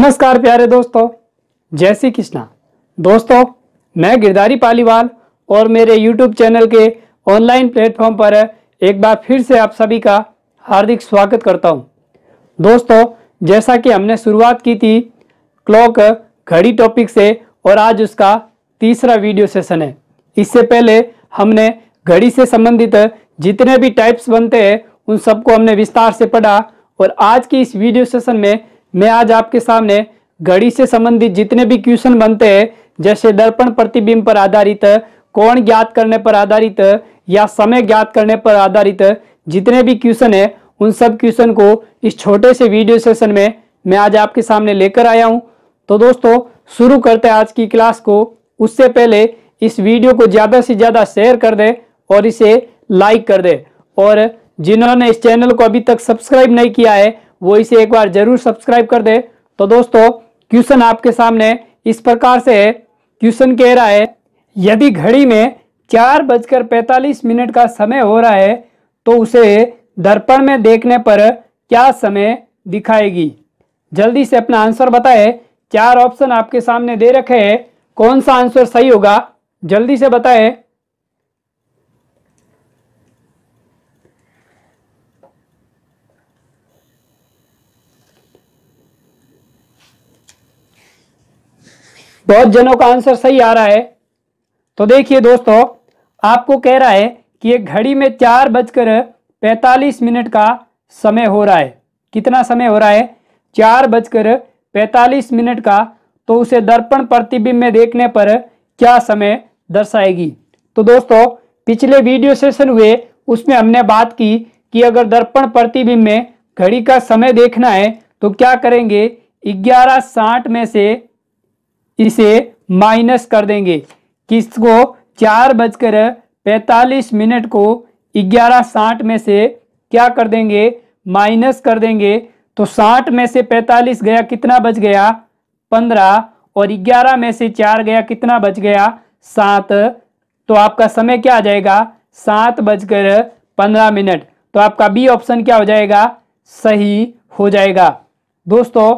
नमस्कार प्यारे दोस्तों, जय श्री कृष्णा। दोस्तों, मैं गिरधारी पालीवाल और मेरे YouTube चैनल के ऑनलाइन प्लेटफॉर्म पर एक बार फिर से आप सभी का हार्दिक स्वागत करता हूं। दोस्तों, जैसा कि हमने शुरुआत की थी क्लॉक घड़ी टॉपिक से और आज उसका तीसरा वीडियो सेशन है। इससे पहले हमने घड़ी से संबंधित जितने भी टाइप्स बनते हैं उन सबको हमने विस्तार से पढ़ा और आज की इस वीडियो सेशन में मैं आज आपके सामने घड़ी से संबंधित जितने भी क्वेश्चन बनते हैं, जैसे दर्पण प्रतिबिंब पर आधारित, कोण ज्ञात करने पर आधारित या समय ज्ञात करने पर आधारित जितने भी क्वेश्चन है उन सब क्वेश्चन को इस छोटे से वीडियो सेशन में मैं आज आपके सामने लेकर आया हूं। तो दोस्तों, शुरू करते हैं आज की क्लास को। उससे पहले इस वीडियो को ज़्यादा से ज़्यादा शेयर कर दे और इसे लाइक कर दे, और जिन्होंने इस चैनल को अभी तक सब्सक्राइब नहीं किया है वो इसे एक बार जरूर सब्सक्राइब कर दे। तो दोस्तों, क्वेश्चन आपके सामने इस प्रकार से है। क्वेश्चन कह रहा है, यदि घड़ी में 4:45 का समय हो रहा है तो उसे दर्पण में देखने पर क्या समय दिखाएगी। जल्दी से अपना आंसर बताए। 4 ऑप्शन आपके सामने दे रखे हैं, कौन सा आंसर सही होगा जल्दी से बताए। बहुत जनों का आंसर सही आ रहा है। तो देखिए दोस्तों, आपको कह रहा है कि एक घड़ी में 4:45 का समय हो रहा है। कितना समय हो रहा है? 4:45 का। तो उसे दर्पण प्रतिबिंब में देखने पर क्या समय दर्शाएगी। तो दोस्तों, पिछले वीडियो सेशन हुए उसमें हमने बात की कि अगर दर्पण प्रतिबिंब में घड़ी का समय देखना है तो क्या करेंगे, 11:60 में से इसे माइनस कर देंगे। किसको? 4:45 को 11:60 में से क्या कर देंगे, माइनस कर देंगे। तो 60 में से 45 गया, कितना बच गया? 15। और 11 में से 4 गया, कितना बच गया? 7। तो आपका समय क्या आ जाएगा? 7:15। तो आपका बी ऑप्शन क्या हो जाएगा? सही हो जाएगा। दोस्तों,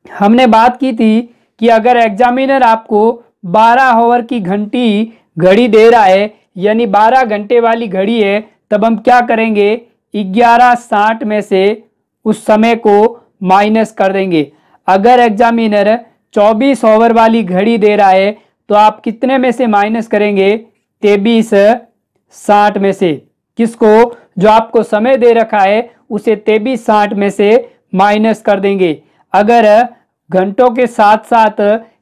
हमने बात की थी कि अगर एग्जामिनर आपको 12 आवर की घड़ी दे रहा है, यानी 12 घंटे वाली घड़ी है, तब हम क्या करेंगे, 11:60 में से उस समय को माइनस कर देंगे। अगर एग्जामिनर 24 आवर वाली घड़ी दे रहा है तो आप कितने में से माइनस करेंगे? 23:60 में से। किसको? जो आपको समय दे रखा है उसे 23:60 में से माइनस कर देंगे। अगर घंटों के साथ साथ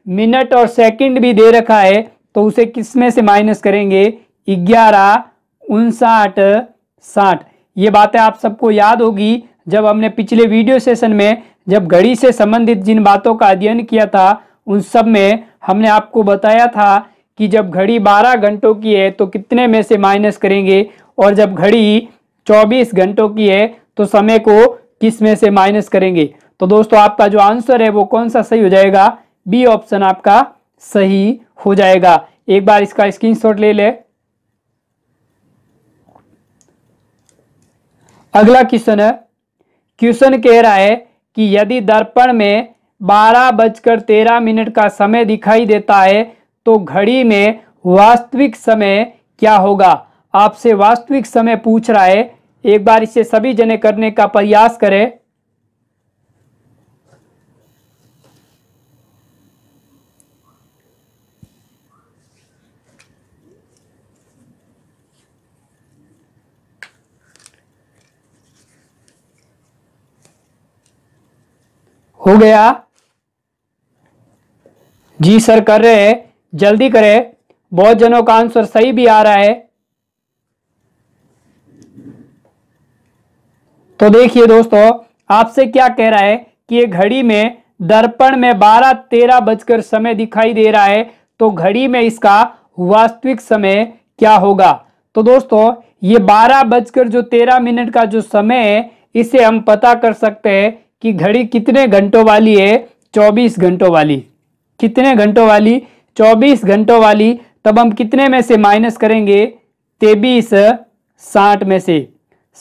मिनट और सेकंड भी दे रखा है तो उसे किस में से माइनस करेंगे? 11, 59, 60। ये बातें आप सबको याद होगी जब हमने पिछले वीडियो सेशन में जब घड़ी से संबंधित जिन बातों का अध्ययन किया था उन सब में हमने आपको बताया था कि जब घड़ी 12 घंटों की है तो कितने में से माइनस करेंगे, और जब घड़ी 24 घंटों की है तो समय को किस में से माइनस करेंगे। तो दोस्तों, आपका जो आंसर है वो कौन सा सही हो जाएगा? बी ऑप्शन आपका सही हो जाएगा। एक बार इसका स्क्रीनशॉट ले ले। अगला क्वेश्चन है। क्वेश्चन कह रहा है कि यदि दर्पण में 12:13 का समय दिखाई देता है तो घड़ी में वास्तविक समय क्या होगा। आपसे वास्तविक समय पूछ रहा है। एक बार इसे सभी जने करने का प्रयास करें। हो गया? जी सर कर रहे हैं, जल्दी करें। बहुत जनों का आंसर सही भी आ रहा है। तो देखिए दोस्तों, आपसे क्या कह रहा है कि ये घड़ी में दर्पण में 12:13 समय दिखाई दे रहा है तो घड़ी में इसका वास्तविक समय क्या होगा। तो दोस्तों, ये 12:13 का जो समय है इसे हम पता कर सकते हैं कि घड़ी कितने घंटों वाली है? 24 घंटों वाली। कितने घंटों वाली? 24 घंटों वाली। तब हम कितने में से माइनस करेंगे? 23:60 में से।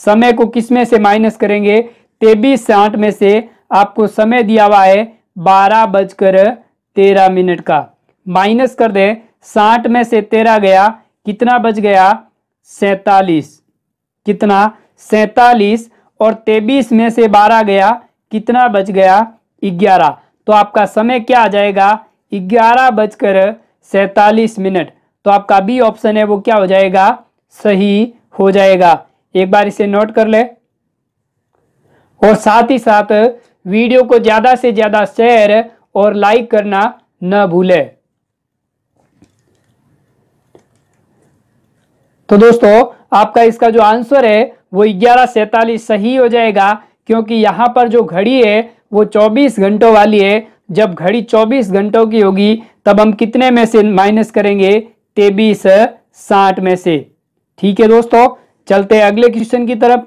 समय को किस में से माइनस करेंगे? 23:60 में से आपको समय दिया हुआ है 12:13 का। माइनस कर दें, 60 में से 13 गया, कितना बच गया? 47। कितना? 47। और 23 में से 12 गया, कितना बच गया? 11। तो आपका समय क्या आ जाएगा? 11:47। तो आपका बी ऑप्शन है वो क्या हो जाएगा? सही हो जाएगा। एक बार इसे नोट कर ले और साथ ही साथ वीडियो को ज्यादा से ज्यादा शेयर और लाइक करना न भूले। तो दोस्तों आपका इसका जो आंसर है वो 11:47 सही हो जाएगा, क्योंकि यहां पर जो घड़ी है वो 24 घंटों वाली है। जब घड़ी 24 घंटों की होगी तब हम कितने में से माइनस करेंगे? 23:60 में से। ठीक है दोस्तों, चलते हैं अगले क्वेश्चन की तरफ।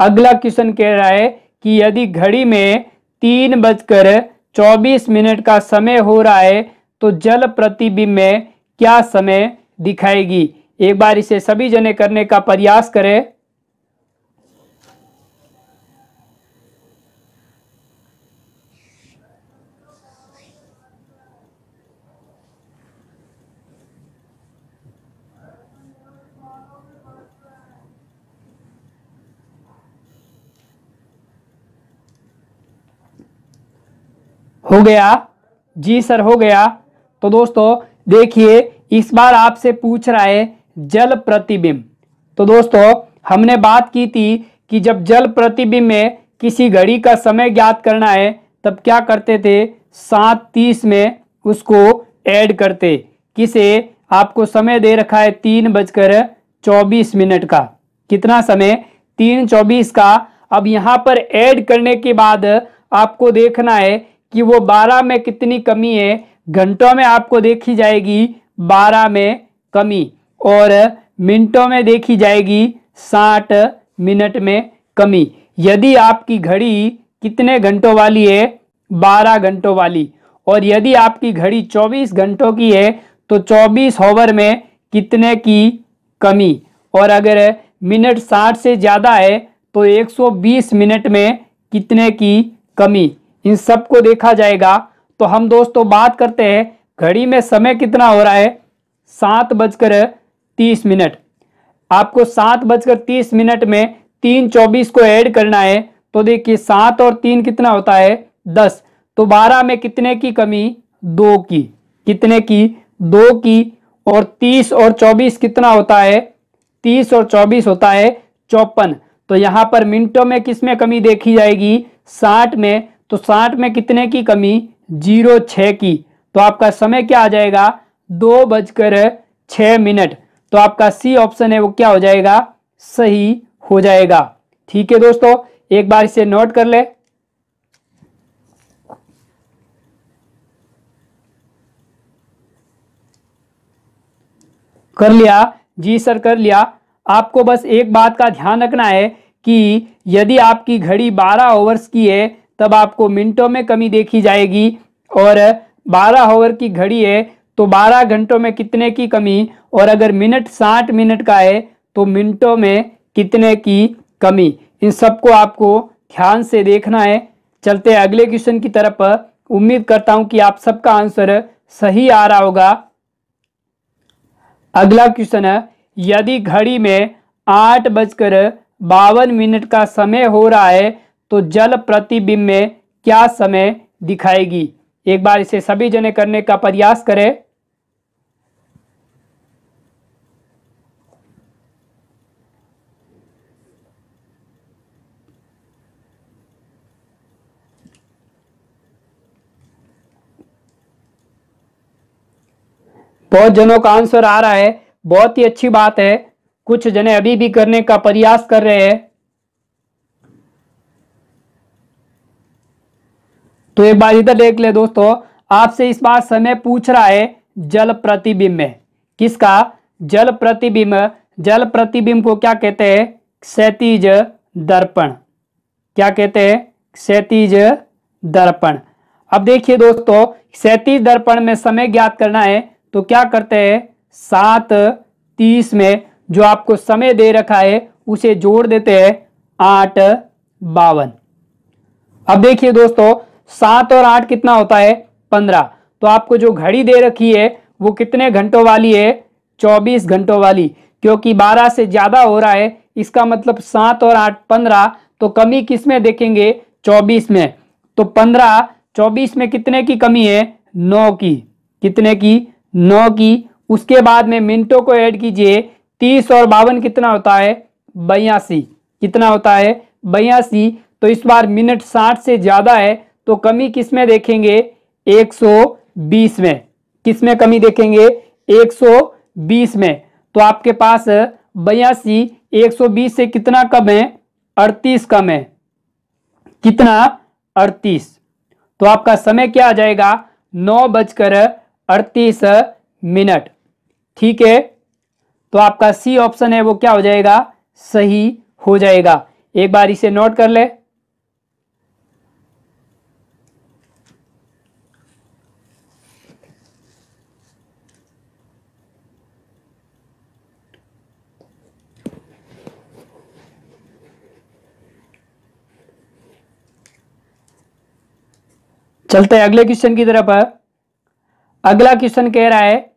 अगला क्वेश्चन कह रहा है कि यदि घड़ी में 3:24 का समय हो रहा है तो जल प्रतिबिंब में क्या समय दिखाएगी? एक बार इसे सभी जने करने का प्रयास करें। हो गया? जी सर हो गया। तो दोस्तों देखिए, इस बार आपसे पूछ रहा है जल प्रतिबिंब। तो दोस्तों हमने बात की थी कि जब जल प्रतिबिंब में किसी घड़ी का समय ज्ञात करना है तब क्या करते थे? 7:30 में उसको ऐड करते। किसे? आपको समय दे रखा है 3:24 का। कितना समय? 3:24 का। अब यहां पर ऐड करने के बाद आपको देखना है कि वो 12 में कितनी कमी है। घंटों में आपको देखी जाएगी 12 में कमी, और मिनटों में देखी जाएगी 60 मिनट में कमी। यदि आपकी घड़ी कितने घंटों वाली है? 12 घंटों वाली। और यदि आपकी घड़ी 24 घंटों की है तो 24 ओवर में कितने की कमी? और अगर मिनट 60 से ज़्यादा है तो 120 मिनट में कितने की कमी? इन सबको देखा जाएगा। तो हम दोस्तों बात करते हैं घड़ी में समय कितना हो रहा है? 7:30। आपको 7:30 में 3:24 को ऐड करना है। तो देखिए 7 और 3 कितना होता है? 10। तो 12 में कितने की कमी? 2 की। कितने की? 2 की। और 30 और 24 कितना होता है? 30 और 24 होता है 54। तो यहां पर मिनटों में किस में कमी देखी जाएगी? 60 में। तो 60 में कितने की कमी? 06 की। तो आपका समय क्या आ जाएगा? 2:06। तो आपका सी ऑप्शन है वो क्या हो जाएगा? सही हो जाएगा। ठीक है दोस्तों, एक बार इसे नोट कर ले। कर लिया? जी सर कर लिया। आपको बस एक बात का ध्यान रखना है कि यदि आपकी घड़ी 12 ओवर्स की है तब आपको मिनटों में कमी देखी जाएगी, और 12 ओवर की घड़ी है तो 12 घंटों में कितने की कमी, और अगर मिनट 60 मिनट का है तो मिनटों में कितने की कमी। इन सबको आपको ध्यान से देखना है। चलते हैं अगले क्वेश्चन की तरफ। उम्मीद करता हूं कि आप सबका आंसर सही आ रहा होगा। अगला क्वेश्चन है, यदि घड़ी में 8:52 का समय हो रहा है तो जल प्रतिबिंब में क्या समय दिखाएगी? एक बार इसे सभी जने करने का प्रयास करें। बहुत जनों का आंसर आ रहा है, बहुत ही अच्छी बात है। कुछ जने अभी भी करने का प्रयास कर रहे हैं। तो एक बार इधर देख ले दोस्तों, आपसे इस बार समय पूछ रहा है जल प्रतिबिंब में। किसका? जल प्रतिबिंब। जल प्रतिबिंब को क्या कहते हैं? क्षैतिज दर्पण। क्या कहते हैं? क्षैतिज दर्पण। अब देखिए दोस्तों, क्षैतिज दर्पण में समय ज्ञात करना है तो क्या करते हैं? 7:30 में जो आपको समय दे रखा है उसे जोड़ देते हैं 8:52। अब देखिए दोस्तों, 7 और 8 कितना होता है 15। तो आपको जो घड़ी दे रखी है वो कितने घंटों वाली है 24 घंटों वाली, क्योंकि 12 से ज्यादा हो रहा है, इसका मतलब 7 और 8 15, तो कमी किस में देखेंगे 24 में। तो 15 24 में कितने की कमी है 9 की, कितने की 9 की। उसके बाद में मिनटों को ऐड कीजिए, 30 और 52 कितना होता है 82, कितना होता है 82। तो इस बार मिनट 60 से ज्यादा है, तो कमी किस में देखेंगे 120 में, किस में कमी देखेंगे 120 में। तो आपके पास 82 120 से कितना कम है 38 कम है, कितना 38। तो आपका समय क्या आ जाएगा 9:38। ठीक है, तो आपका सी ऑप्शन है वो क्या हो जाएगा सही हो जाएगा। एक बार इसे नोट कर ले। चलते हैं अगले क्वेश्चन की तरफ। अगला क्वेश्चन कह रहा है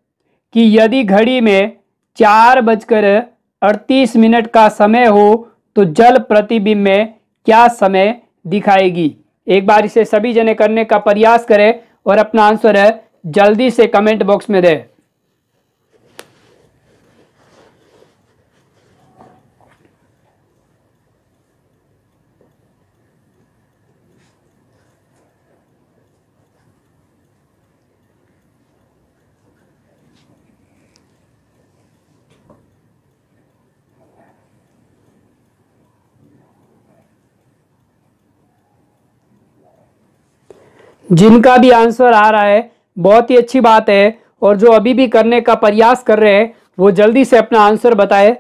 कि यदि घड़ी में 4:38 का समय हो तो जल प्रतिबिंब में क्या समय दिखाएगी। एक बार इसे सभी जने करने का प्रयास करें और अपना आंसर जल्दी से कमेंट बॉक्स में दें। जिनका भी आंसर आ रहा है बहुत ही अच्छी बात है, और जो अभी भी करने का प्रयास कर रहे हैं वो जल्दी से अपना आंसर बताए।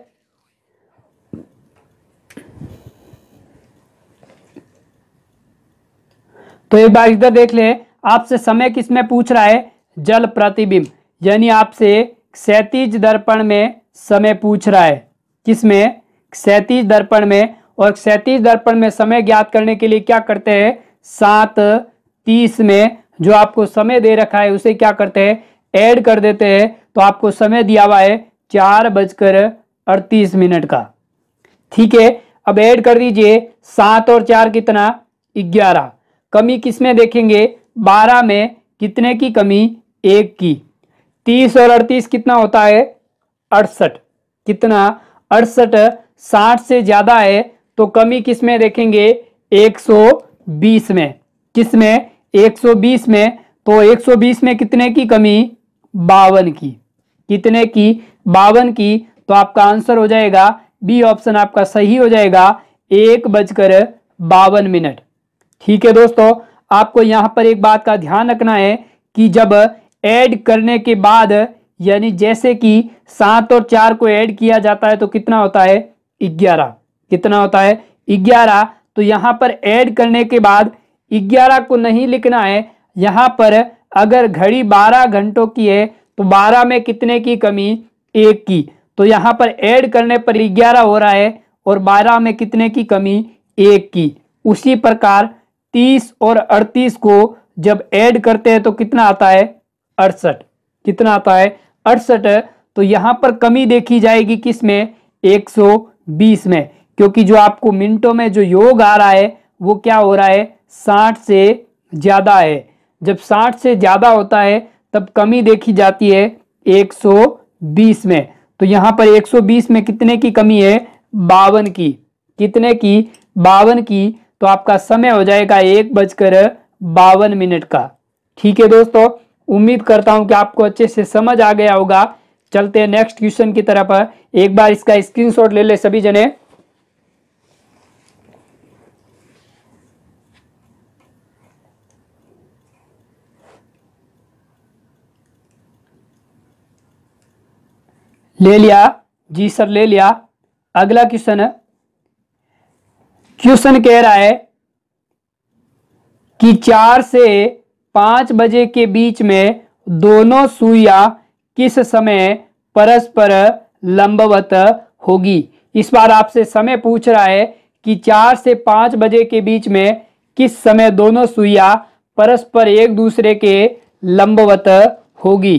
तो एक बार इधर देख ले, आपसे समय किसमें पूछ रहा है जल प्रतिबिंब, यानी आपसे क्षैतिज दर्पण में समय पूछ रहा है, किसमें क्षैतिज दर्पण में। और क्षैतिज दर्पण में समय ज्ञात करने के लिए क्या करते हैं 7:30 में जो आपको समय दे रखा है उसे क्या करते हैं ऐड कर देते हैं। तो आपको समय दिया हुआ है 4:38 का। ठीक है, अब ऐड कर दीजिए 7 और 4 कितना 11। कमी किसमें देखेंगे 12 में, कितने की कमी 1 की। 30 और 38 कितना होता है 68, कितना 68। 60 से ज्यादा है तो कमी किसमें देखेंगे 120 में, किसमें 120 में। तो 120 में कितने की कमी 52 की, कितने की 52 की। तो आपका आंसर हो जाएगा बी ऑप्शन आपका सही हो जाएगा 1:52। ठीक है दोस्तों, आपको यहां पर एक बात का ध्यान रखना है कि जब ऐड करने के बाद, यानी जैसे कि 7 और 4 को ऐड किया जाता है तो कितना होता है 11, कितना होता है 11। तो यहां पर ऐड करने के बाद 11 को नहीं लिखना है, यहां पर अगर घड़ी 12 घंटों की है तो 12 में कितने की कमी 1 की। तो यहां पर ऐड करने पर 11 हो रहा है और 12 में कितने की कमी 1 की। उसी प्रकार 30 और 38 को जब ऐड करते हैं तो कितना आता है 68, कितना आता है 68। तो यहां पर कमी देखी जाएगी किसमें 120 में, क्योंकि जो आपको मिनटों में जो योग आ रहा है वो क्या हो रहा है 60 से ज्यादा है। जब 60 से ज्यादा होता है तब कमी देखी जाती है 120 में। तो यहां पर 120 में कितने की कमी है 52 की, कितने की 52 की। तो आपका समय हो जाएगा 1:52 का। ठीक है दोस्तों, उम्मीद करता हूं कि आपको अच्छे से समझ आ गया होगा। चलते हैं नेक्स्ट क्वेश्चन की तरफ। एक बार इसका स्क्रीनशॉट ले ले सभी जने। ले लिया जी सर, ले लिया। अगला क्वेश्चन है, क्वेश्चन कह रहा है कि 4 से 5 बजे के बीच में दोनों सुइयां किस समय परस्पर लंबवत होगी। इस बार आपसे समय पूछ रहा है कि 4 से 5 बजे के बीच में किस समय दोनों सुइयां परस्पर एक दूसरे के लंबवत होगी।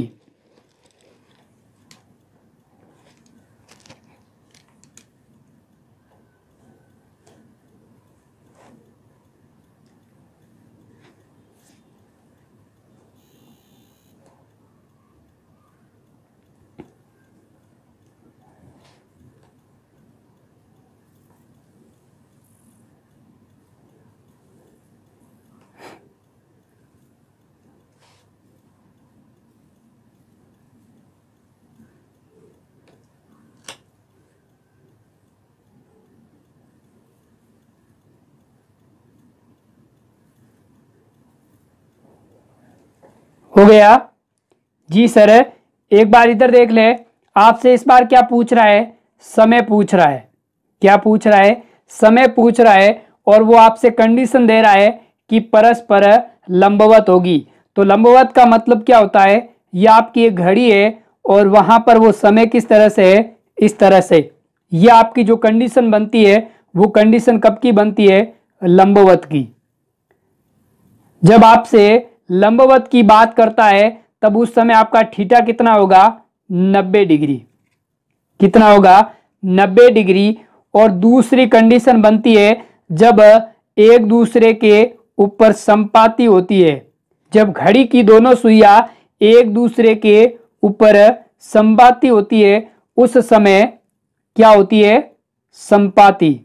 हो गया जी सर। एक बार इधर देख ले, आपसे इस बार क्या पूछ रहा है? समय पूछ रहा है। क्या पूछ रहा है? समय पूछ रहा है, और वो आपसे कंडीशन दे रहा है कि परस्पर लंबवत होगी। तो लंबवत का मतलब क्या होता है? ये आपकी एक घड़ी है और वहां पर वो समय किस तरह से है? इस तरह से। ये आपकी जो कंडीशन बनती है वो कंडीशन कब की बनती है? लंबवत की। जब आपसे लंबवत की बात करता है तब उस समय आपका थीटा कितना होगा? 90 डिग्री। कितना होगा? 90 डिग्री। और दूसरी कंडीशन बनती है जब एक दूसरे के ऊपर संपाती होती है। जब घड़ी की दोनों सुइयां एक दूसरे के ऊपर संपाती होती है उस समय क्या होती है? संपाती।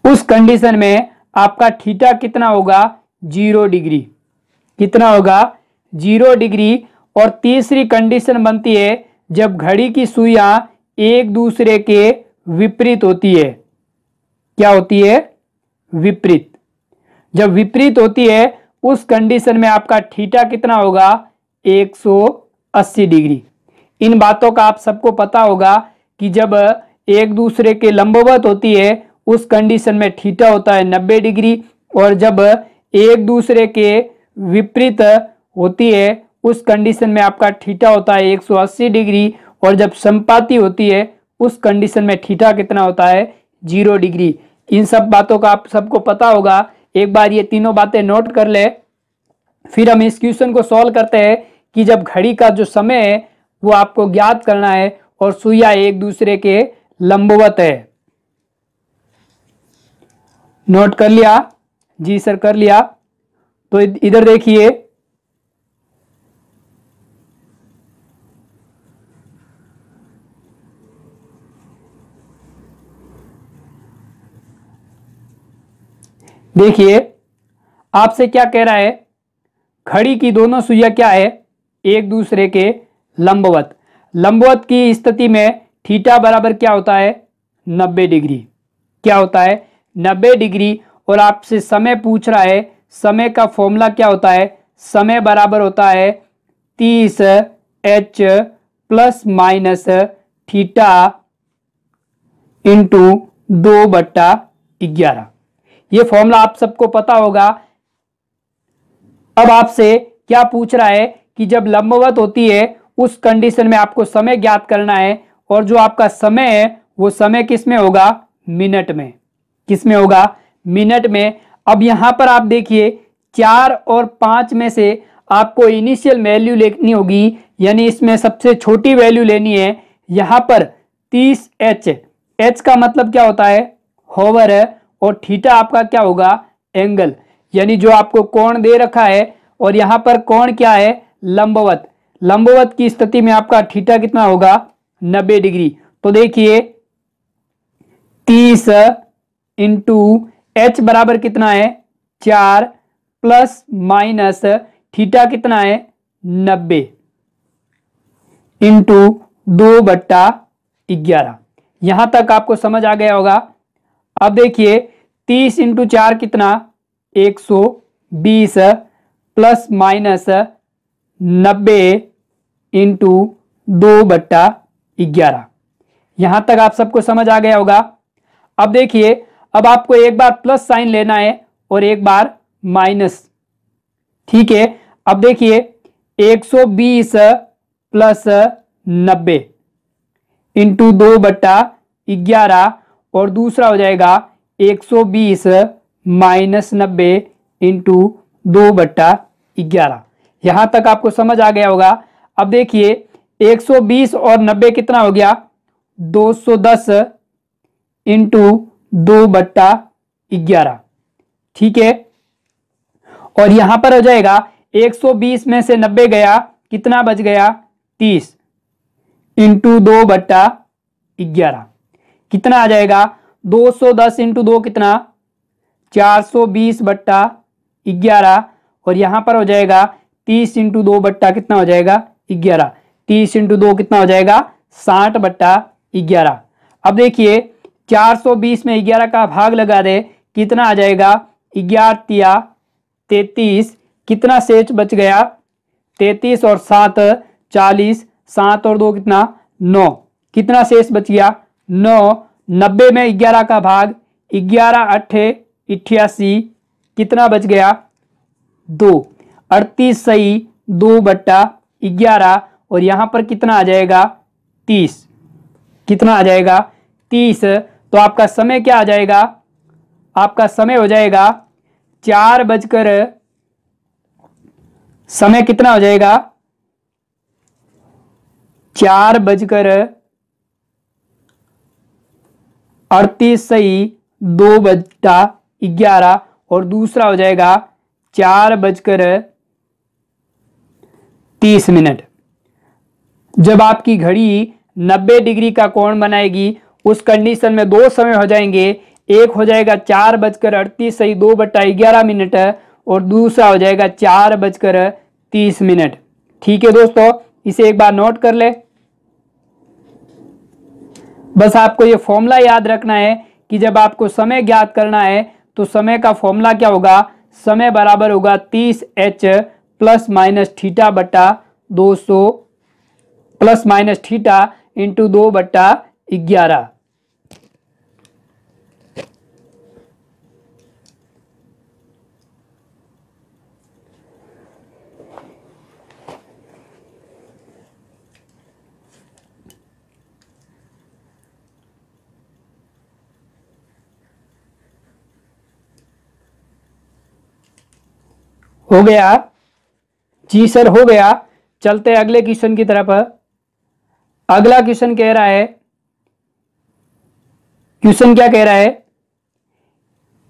उस कंडीशन में आपका थीटा कितना होगा? 0 डिग्री। कितना होगा? 0 डिग्री। और तीसरी कंडीशन बनती है जब घड़ी की सुइयां एक दूसरे के विपरीत होती है। क्या होती है? विपरीत। जब विपरीत होती है उस कंडीशन में आपका थीटा कितना होगा? 180 डिग्री। इन बातों का आप सबको पता होगा कि जब एक दूसरे के लंबवत होती है उस कंडीशन में थीटा होता है 90 डिग्री, और जब एक दूसरे के विपरीत होती है उस कंडीशन में आपका थीटा होता है 180 डिग्री, और जब संपाती होती है उस कंडीशन में थीटा कितना होता है? 0 डिग्री। इन सब बातों का आप सबको पता होगा। एक बार ये तीनों बातें नोट कर ले, फिर हम इस क्वेश्चन को सॉल्व करते हैं कि जब घड़ी का जो समय है वो आपको ज्ञात करना है और सुइयां एक दूसरे के लंबवत है। नोट कर लिया? जी सर कर लिया। तो इधर देखिए, देखिए आपसे क्या कह रहा है? घड़ी की दोनों सुइयां क्या है? एक दूसरे के लंबवत। लंबवत की स्थिति में थीटा बराबर क्या होता है? 90 डिग्री। क्या होता है? 90 डिग्री। और आपसे समय पूछ रहा है। समय का फॉर्मूला क्या होता है? समय बराबर होता है 30h plus minus theta into 2/11। ये फॉर्मूला आप सबको पता होगा। अब आपसे क्या पूछ रहा है कि जब लंबवत होती है उस कंडीशन में आपको समय ज्ञात करना है, और जो आपका समय है वो समय किस में होगा? मिनट में। किस में होगा? मिनट में। अब यहां पर आप देखिए 4 और 5 में से आपको इनिशियल वैल्यू लेनी होगी, यानी इसमें सबसे छोटी वैल्यू लेनी है। यहां पर 30h, h का मतलब क्या होता है? होवर है। और थीटा आपका क्या होगा? एंगल, यानी जो आपको कोण दे रखा है, और यहां पर कोण क्या है? लंबवत। लंबवत की स्थिति में आपका थीटा कितना होगा? 90 डिग्री। तो देखिए 30 इंटू एच बराबर कितना है? 4 प्लस माइनस थीटा कितना है? 90 इंटू 2/11। यहां तक आपको समझ आ गया होगा। अब देखिए 30 इंटू 4 कितना? 120 प्लस माइनस 90 इंटू 2/11। यहां तक आप सबको समझ आ गया होगा। अब देखिए, अब आपको एक बार प्लस साइन लेना है और एक बार माइनस। ठीक है। अब देखिए 120 प्लस 90 इंटू 2/11, और दूसरा हो जाएगा 120 माइनस 90 इंटू 2/11। यहां तक आपको समझ आ गया होगा। अब देखिए 120 और 90 कितना हो गया, 210 इंटू 2/11। ठीक है, और यहां पर हो जाएगा 120 में से 90 गया, कितना बच गया, 30 इंटू 2/11 कितना आ जाएगा, 210 इंटू 2 कितना, 420/11। और यहां पर हो जाएगा 30 इंटू 2 बट्टा कितना हो जाएगा, 11। 30 इंटू 2 कितना हो जाएगा, 60/11। अब देखिए 420 में 11 का भाग लगा दे, कितना आ जाएगा, 11 33, कितना शेष बच गया, 33 और 7 40, 7 और 2 कितना, 9, कितना शेष बच गया, 9। 90 में 11 का भाग, 11 8 88, कितना बच गया, 2। 38 सही 2/11। और यहां पर कितना आ जाएगा, 30, कितना आ जाएगा, 30। तो आपका समय क्या आ जाएगा, आपका समय हो जाएगा 4 बजकर, समय कितना हो जाएगा, 4:38 सही 2/11। और दूसरा हो जाएगा 4:30। जब आपकी घड़ी 90 डिग्री का कोण बनाएगी, उस कंडीशन में दो समय हो जाएंगे। एक हो जाएगा 4:38 सही 2/11 और दूसरा हो जाएगा 4:30। ठीक है दोस्तों, इसे एक बार नोट कर ले। बस आपको ये फॉर्मूला याद रखना है कि जब आपको समय ज्ञात करना है तो समय का फॉर्मूला क्या होगा, समय बराबर होगा 30h प्लस माइनस थीटा बटा 200 प्लस माइनस थीटा इंटू 2/11। हो गया जी सर, हो गया। चलते हैं अगले क्वेश्चन की तरफ। अगला क्वेश्चन कह रहा है, क्वेश्चन क्या कह रहा है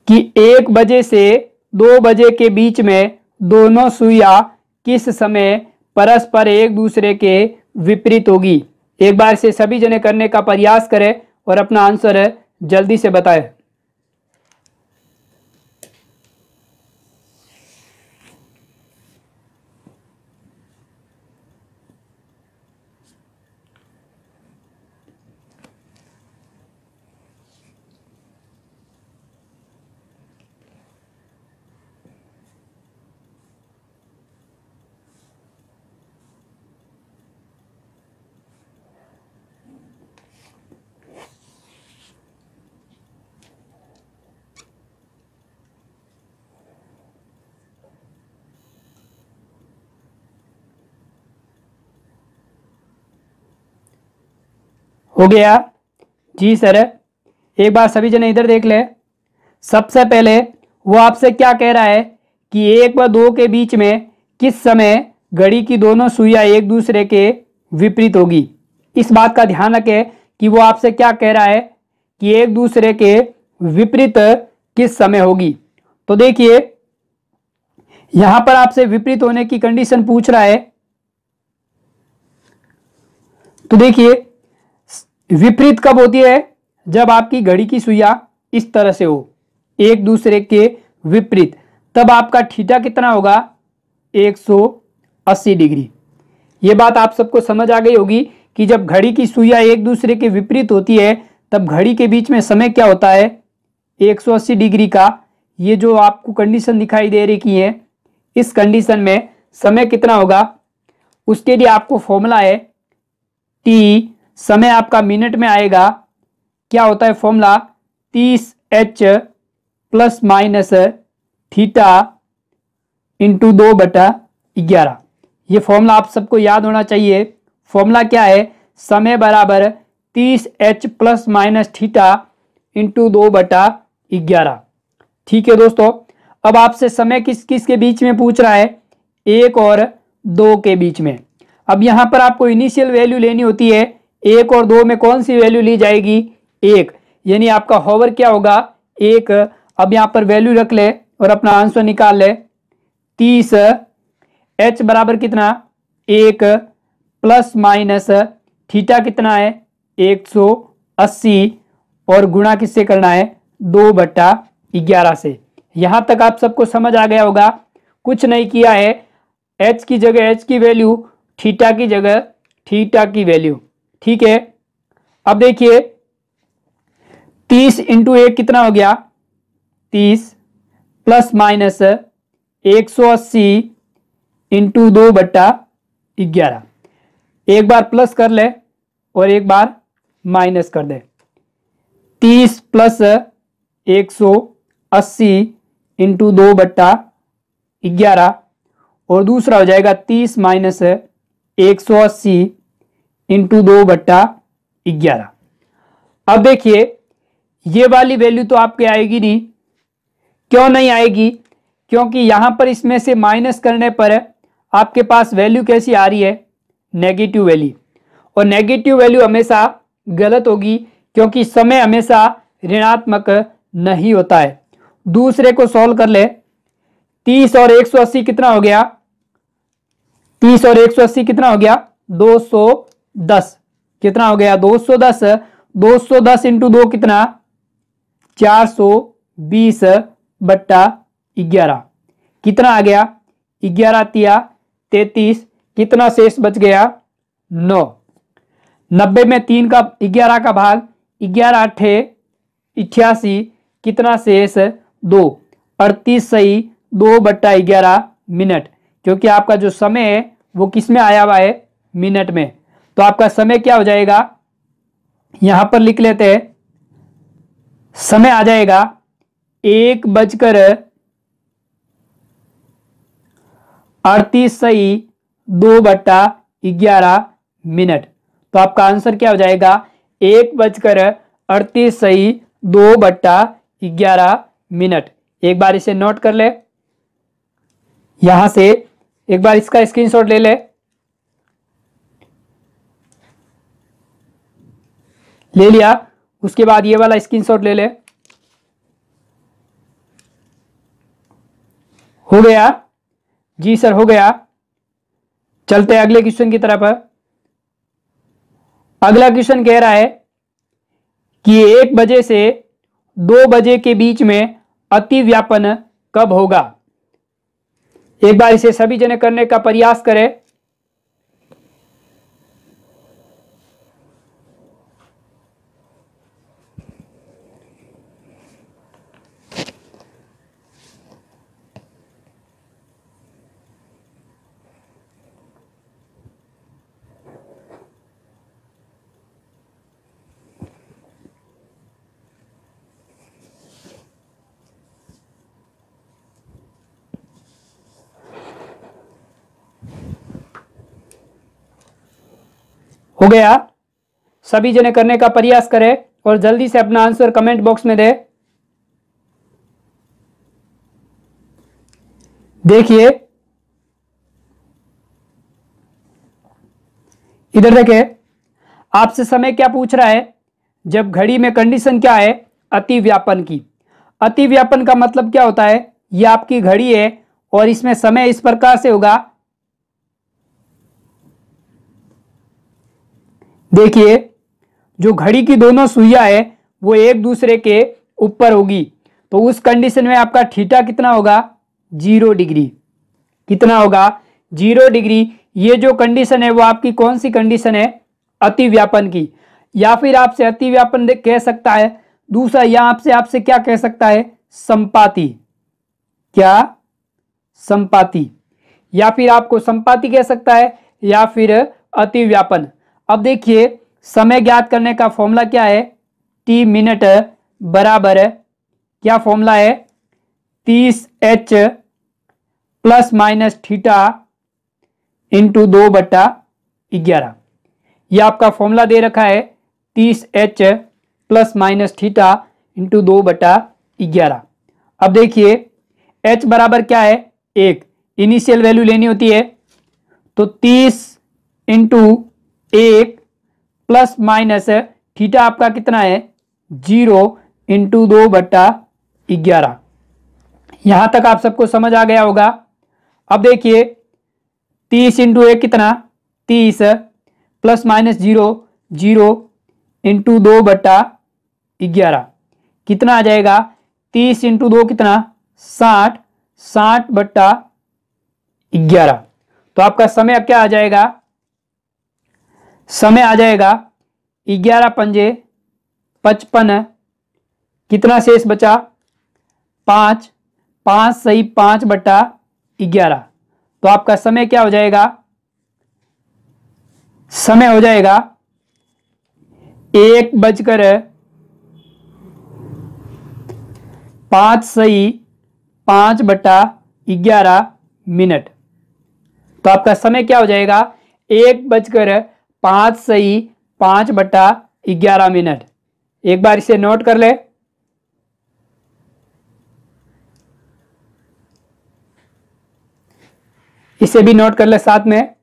कि 1 बजे से 2 बजे के बीच में दोनों सुइयां किस समय परस्पर एक दूसरे के विपरीत होगी। एक बार से सभी जने करने का प्रयास करें और अपना आंसर जल्दी से बताएं। हो गया जी सर, एक बार सभी जने इधर देख ले। सबसे पहले वो आपसे क्या कह रहा है कि 1 व 2 के बीच में किस समय घड़ी की दोनों सुइयां एक दूसरे के विपरीत होगी। इस बात का ध्यान रखें कि वो आपसे क्या कह रहा है कि एक दूसरे के विपरीत किस समय होगी। तो देखिए यहां पर आपसे विपरीत होने की कंडीशन पूछ रहा है। तो देखिए विपरीत कब होती है, जब आपकी घड़ी की सुइयां इस तरह से हो, एक दूसरे के विपरीत, तब आपका थीटा कितना होगा, 180 डिग्री। यह बात आप सबको समझ आ गई होगी कि जब घड़ी की सुइयां एक दूसरे के विपरीत होती है तब घड़ी के बीच में समय क्या होता है, 180 डिग्री का। ये जो आपको कंडीशन दिखाई दे रही है, इस कंडीशन में समय कितना होगा, उसके लिए आपको फॉर्मूला है टी, समय आपका मिनट में आएगा। क्या होता है formula, 30h plus minus theta into 2/11। ये फॉर्मूला आप सबको याद होना चाहिए। फॉर्मूला क्या है, समय बराबर 30h plus minus theta into 2/11। ठीक है दोस्तों, अब आपसे समय किस किस के बीच में पूछ रहा है, 1 और 2 के बीच में। अब यहां पर आपको इनिशियल वैल्यू लेनी होती है, 1 और 2 में कौन सी वैल्यू ली जाएगी, 1, यानी आपका होवर क्या होगा, 1। अब यहां पर वैल्यू रख ले और अपना आंसर निकाल ले। 30 h बराबर कितना, 1 प्लस माइनस थीटा कितना है 180 और गुणा किससे करना है, 2/11 से। यहां तक आप सबको समझ आ गया होगा। कुछ नहीं किया है, h की जगह h की वैल्यू, थीटा की जगह थीटा की वैल्यू, ठीक है। अब देखिए 30 इंटू 1 कितना हो गया, 30 प्लस माइनस 180 इंटू 2/11। एक बार प्लस कर ले और एक बार माइनस कर दे। 30 प्लस 180 इंटू 2/11 और दूसरा हो जाएगा 30 माइनस 180 इंटू 2/11। अब देखिए ये वाली वैल्यू तो आपके आएगी नहीं। क्यों नहीं आएगी, क्योंकि यहां पर इसमें से माइनस करने पर आपके पास वैल्यू कैसी आ रही है, नेगेटिव वैल्यू। और नेगेटिव वैल्यू हमेशा गलत होगी, क्योंकि समय हमेशा ऋणात्मक नहीं होता है। दूसरे को सॉल्व कर ले। 30 और 180 कितना हो गया, 30 और 180 कितना हो गया, 210। कितना हो गया, 210। 210 इंटू 2 कितना, 420/11। कितना आ गया, 11 तिया 33। कितना शेष बच गया, 9। 90 में 3 का 11 का भाग, 11 8 88। कितना शेष, 2। 38 सही 2/11 मिनट, क्योंकि आपका जो समय है वो किस में आया हुआ है, मिनट में। तो आपका समय क्या हो जाएगा, यहां पर लिख लेते हैं, समय आ जाएगा 1:38 सही 2/11 मिनट। तो आपका आंसर क्या हो जाएगा, 1:38 सही 2/11 मिनट। एक बार इसे नोट कर ले, यहां से एक बार इसका स्क्रीनशॉट ले ले लिया। उसके बाद ये वाला स्क्रीनशॉट ले ले। हो गया जी सर, हो गया। चलते हैं अगले क्वेश्चन की तरफ। अगला क्वेश्चन कह रहा है कि 1 बजे से 2 बजे के बीच में अति व्यापन कब होगा। एक बार इसे सभी जने करने का प्रयास करें। हो गया, सभी जने करने का प्रयास करें और जल्दी से अपना आंसर कमेंट बॉक्स में दे। देखिए इधर देखे, आपसे समय क्या पूछ रहा है, जब घड़ी में कंडीशन क्या है, अति व्यापन की। अति व्यापन का मतलब क्या होता है, यह आपकी घड़ी है और इसमें समय इस प्रकार से होगा। देखिए जो घड़ी की दोनों सुइयां है वो एक दूसरे के ऊपर होगी, तो उस कंडीशन में आपका थीटा कितना होगा, 0 डिग्री। कितना होगा, 0 डिग्री। ये जो कंडीशन है वो आपकी कौन सी कंडीशन है, अति व्यापन की। या फिर आपसे अति व्यापन कह सकता है। दूसरा या आपसे क्या कह सकता है, संपाती। क्या, संपाती। या फिर आपको संपाती कह सकता है या फिर अति व्यापन। अब देखिए समय ज्ञात करने का फॉर्मूला क्या है, टी मिनट बराबर क्या फॉर्मूला है, 30h plus minus theta into 2/11। यह आपका फॉर्मूला दे रखा है, 30h plus minus theta into 2/11। अब देखिए h बराबर क्या है 1, इनिशियल वैल्यू लेनी होती है। तो 30 इंटू 1 प्लस माइनस थीटा आपका कितना है 0 इंटू 2/11। यहां तक आप सबको समझ आ गया होगा। अब देखिए 30 इंटू 1 कितना 30 प्लस माइनस 0 0 इंटू 2/11 कितना आ जाएगा 30 इंटू 2 कितना 60 60/11। तो आपका समय क्या आ जाएगा, समय आ जाएगा 11 पंजे 55, कितना शेष बचा 5, 5 सही 5/11। तो आपका समय क्या हो जाएगा, समय हो जाएगा 1:05 सही 5/11 मिनट। तो आपका समय क्या हो जाएगा 1:05 सही 5/11 मिनट। एक बार इसे नोट कर ले। इसे भी नोट कर ले साथ में।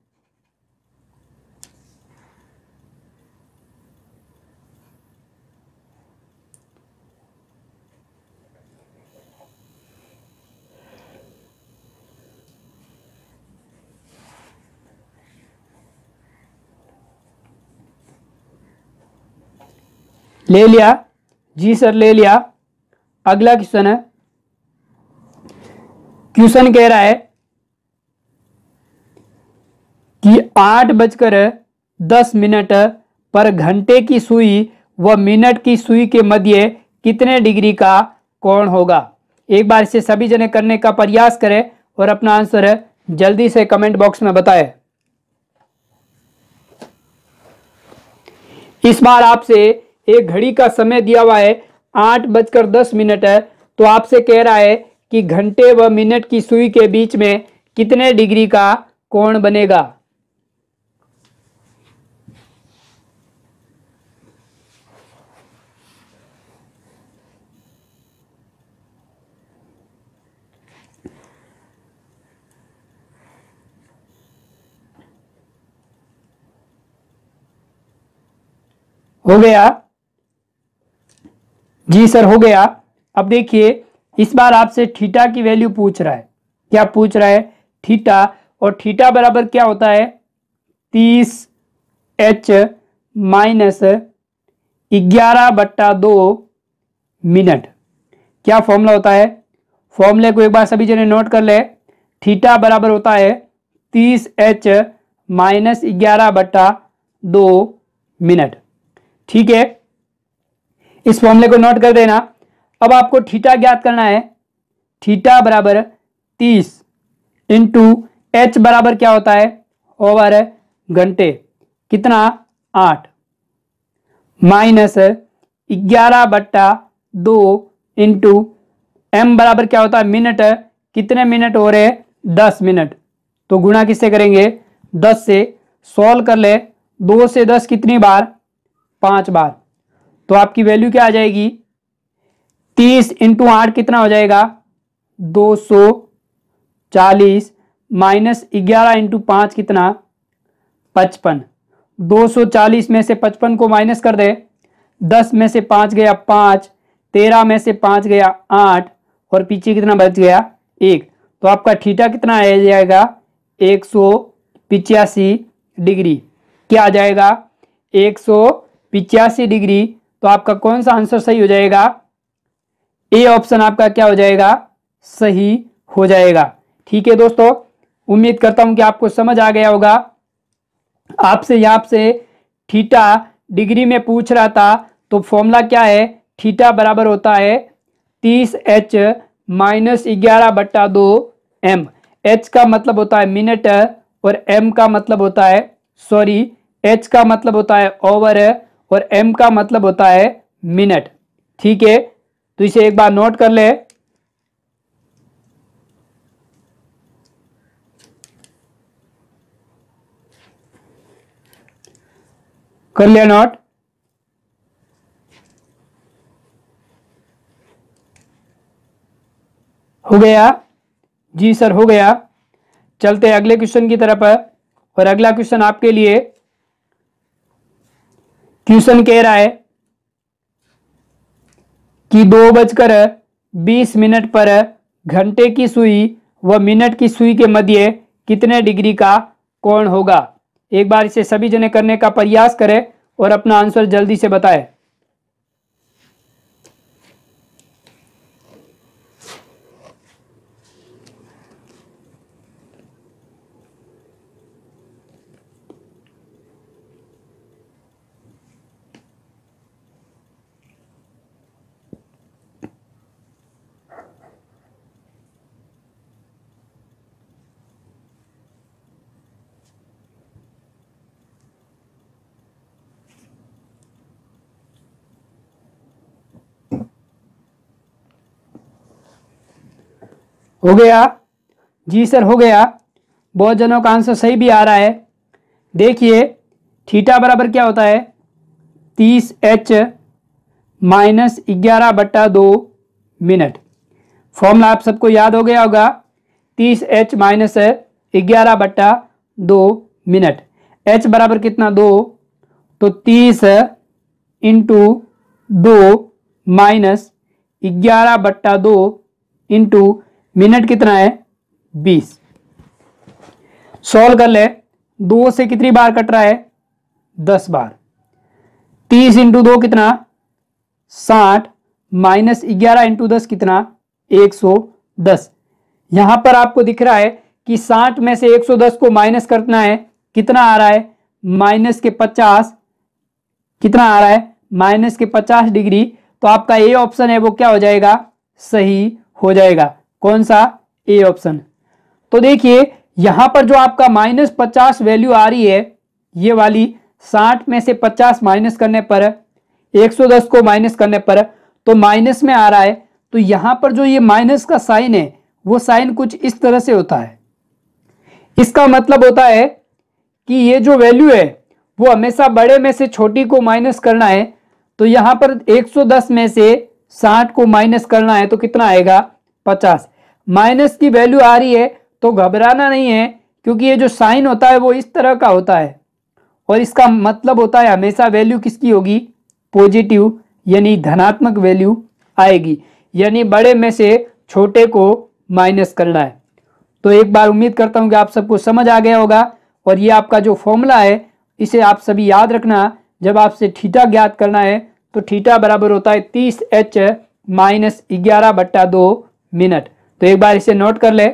ले लिया जी सर, ले लिया। अगला क्वेश्चन है, क्वेश्चन कह रहा है कि 8:10 पर घंटे की सुई व मिनट की सुई के मध्य कितने डिग्री का कोण होगा। एक बार इसे सभी जने करने का प्रयास करें और अपना आंसर जल्दी से कमेंट बॉक्स में बताएं। इस बार आपसे एक घड़ी का समय दिया हुआ है 8:10 है। तो आपसे कह रहा है कि घंटे व मिनट की सुई के बीच में कितने डिग्री का कोण बनेगा। हो गया जी सर, हो गया। अब देखिए इस बार आपसे थीटा की वैल्यू पूछ रहा है। क्या पूछ रहा है थीटा, और थीटा बराबर क्या होता है 30h माइनस 11/2 मिनट। क्या फॉर्मूला होता है, फॉर्मूले को एक बार सभी जने नोट कर ले। थीटा बराबर होता है 30h माइनस 11/2 मिनट। ठीक है, इस फॉर्मूले को नोट कर देना। अब आपको थीटा ज्ञात करना है। थीटा बराबर 30 इंटू एच बराबर क्या होता है ओवर घंटे, कितना 8 माइनस 11/2 इंटू एम बराबर क्या होता है मिनट, कितने मिनट हो रहे 10 मिनट। तो गुणा किससे करेंगे 10 से। सॉल्व कर ले, 2 से 10 कितनी बार 5 बार। तो आपकी वैल्यू क्या आ जाएगी 30 इंटू 8 कितना हो जाएगा 240 माइनस 11 इंटू 5 कितना 55। 240 में से 55 को माइनस कर दे, 10 में से 5 गया 5, 13 में से 5 गया 8 और पीछे कितना बच गया 1। तो आपका थीटा कितना आ जाएगा 185 डिग्री। क्या आ जाएगा 185 डिग्री। तो आपका कौन सा आंसर सही हो जाएगा, ए ऑप्शन आपका क्या हो जाएगा सही हो जाएगा। ठीक है दोस्तों, उम्मीद करता हूं कि आपको समझ आ गया होगा। आपसे यहाँ से थीटा डिग्री में पूछ रहा था, तो फॉर्मूला क्या है थीटा बराबर होता है 30h माइनस 11/2 एम। एच का मतलब होता है मिनट और एम का मतलब होता है एच का मतलब होता है ओवर और एम का मतलब होता है मिनट। ठीक है, तो इसे एक बार नोट कर ले। कर लिया नोट। हो गया। जी सर हो गया। चलते हैं अगले क्वेश्चन की तरफ। और अगला क्वेश्चन आपके लिए क्वेश्चन कह रहा है कि 2:20 पर घंटे की सुई व मिनट की सुई के मध्य कितने डिग्री का कोण होगा। एक बार इसे सभी जने करने का प्रयास करें और अपना आंसर जल्दी से बताएं। हो गया? जी सर हो गया। बहुत जनों का आंसर सही भी आ रहा है। देखिए थीटा बराबर क्या होता है, 30h माइनस 11/2 मिनट। फॉर्मूला आप सबको याद हो गया होगा, 30h माइनस 11/2 मिनट। h बराबर कितना 2, तो 30 इंटू 2 माइनस 11/2 इंटू मिनट कितना है 20। सॉल्व कर ले। 2 से कितनी बार कट रहा है 10 बार। 30 इंटू 2 कितना 60 माइनस 11 इंटू 10 कितना 110। यहां पर आपको दिख रहा है कि 60 में से 110 को माइनस करना है, कितना आ रहा है माइनस के 50। कितना आ रहा है माइनस के 50 डिग्री। तो आपका ए ऑप्शन है वो क्या हो जाएगा, सही हो जाएगा। कौन सा, ए ऑप्शन। तो देखिए यहां पर जो आपका -50 वैल्यू आ रही है, ये वाली 60 में से 50 माइनस करने पर 110 को माइनस करने पर तो माइनस में आ रहा है। तो यहां पर जो ये माइनस का साइन है वो साइन कुछ इस तरह से होता है। इसका मतलब होता है कि ये जो वैल्यू है वो हमेशा बड़े में से छोटी को माइनस करना है। तो यहां पर 110 में से 60 को माइनस करना है तो कितना आएगा 50। माइनस की वैल्यू आ रही है तो घबराना नहीं है, क्योंकि ये जो साइन होता है वो इस तरह का होता है और इसका मतलब होता है हमेशा वैल्यू किसकी होगी, पॉजिटिव, यानी धनात्मक वैल्यू आएगी, यानी बड़े में से छोटे को माइनस करना है। तो एक बार उम्मीद करता हूं कि आप सबको समझ आ गया होगा। और ये आपका जो फॉर्मूला है इसे आप सभी याद रखना। जब आपसे थीटा ज्ञात करना है तो थीटा बराबर होता है 30h माइनस 11/2 मिनट। तो एक बार इसे नोट कर ले।